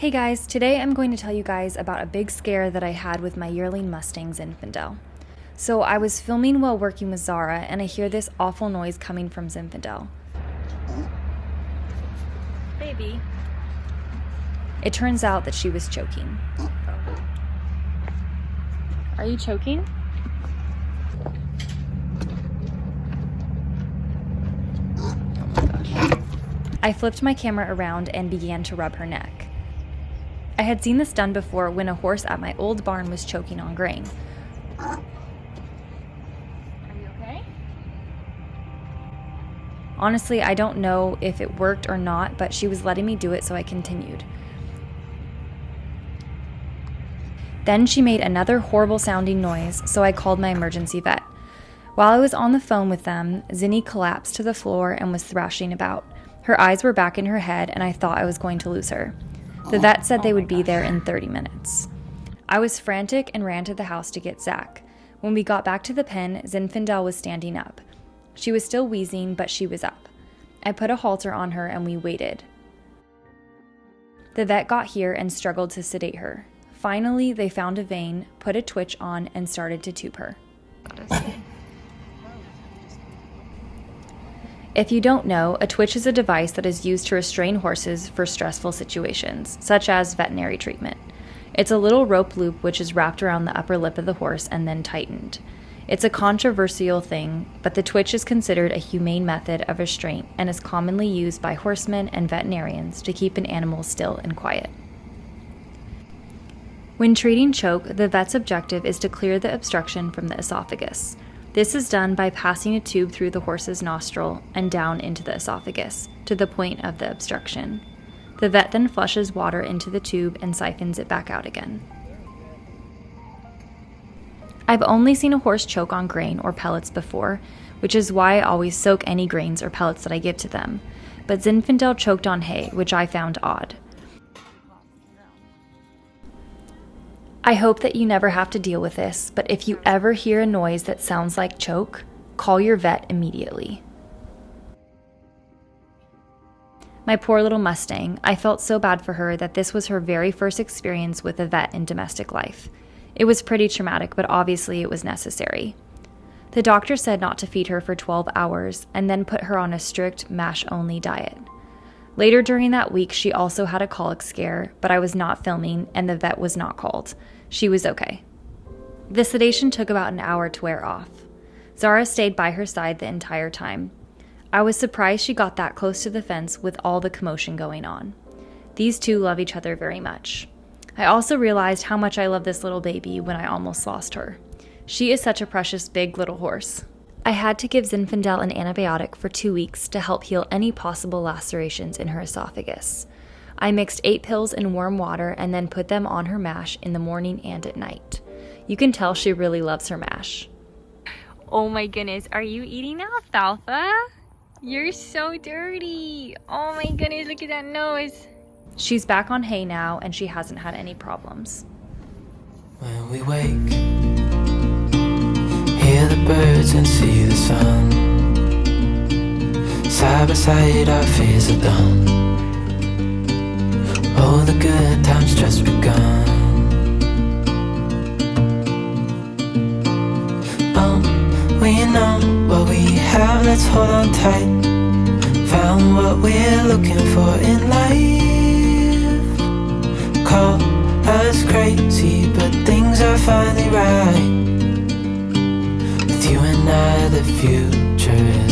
Hey guys, today I'm going to tell you guys about a big scare that I had with my yearling mustang Zinfandel. So I was filming while working with Zara and I hear this awful noise coming from Zinfandel. Baby. It turns out that she was choking. Are you choking? Oh my gosh. I flipped my camera around and began to rub her neck. I had seen this done before when a horse at my old barn was choking on grain. Are you okay? Honestly, I don't know if it worked or not, but she was letting me do it, so I continued. Then she made another horrible sounding noise, so I called my emergency vet. While I was on the phone with them, Zinni collapsed to the floor and was thrashing about. Her eyes were back in her head, and I thought I was going to lose her. The vet said they would be there in 30 minutes. I was frantic and ran to the house to get Zach. When we got back to the pen, Zinfandel was standing up. She was still wheezing, but she was up. I put a halter on her and we waited. The vet got here and struggled to sedate her. Finally, they found a vein, put a twitch on, and started to tube her. If you don't know, a twitch is a device that is used to restrain horses for stressful situations, such as veterinary treatment. It's a little rope loop which is wrapped around the upper lip of the horse and then tightened. It's a controversial thing, but the twitch is considered a humane method of restraint and is commonly used by horsemen and veterinarians to keep an animal still and quiet. When treating choke, the vet's objective is to clear the obstruction from the esophagus. This is done by passing a tube through the horse's nostril and down into the esophagus, to the point of the obstruction. The vet then flushes water into the tube and siphons it back out again. I've only seen a horse choke on grain or pellets before, which is why I always soak any grains or pellets that I give to them. But Zinfandel choked on hay, which I found odd. I hope that you never have to deal with this, but if you ever hear a noise that sounds like choke, call your vet immediately. My poor little Mustang, I felt so bad for her that this was her very first experience with a vet in domestic life. It was pretty traumatic, but obviously it was necessary. The doctor said not to feed her for 12 hours and then put her on a strict mash-only diet. Later during that week, she also had a colic scare, but I was not filming and the vet was not called. She was okay. The sedation took about an hour to wear off. Zara stayed by her side the entire time. I was surprised she got that close to the fence with all the commotion going on. These two love each other very much. I also realized how much I love this little baby when I almost lost her. She is such a precious big little horse. I had to give Zinfandel an antibiotic for 2 weeks to help heal any possible lacerations in her esophagus. I mixed 8 pills in warm water and then put them on her mash in the morning and at night. You can tell she really loves her mash. Oh my goodness, are you eating alfalfa? You're so dirty. Oh my goodness, look at that nose. She's back on hay now and she hasn't had any problems. When we wake, hear the birds and see the sun. Side by side our fears are done. Oh, the good times just begun. Oh, we know what we have, let's hold on tight. Found what we're looking for in life. Call us crazy, but things are finally right. With you and I, the future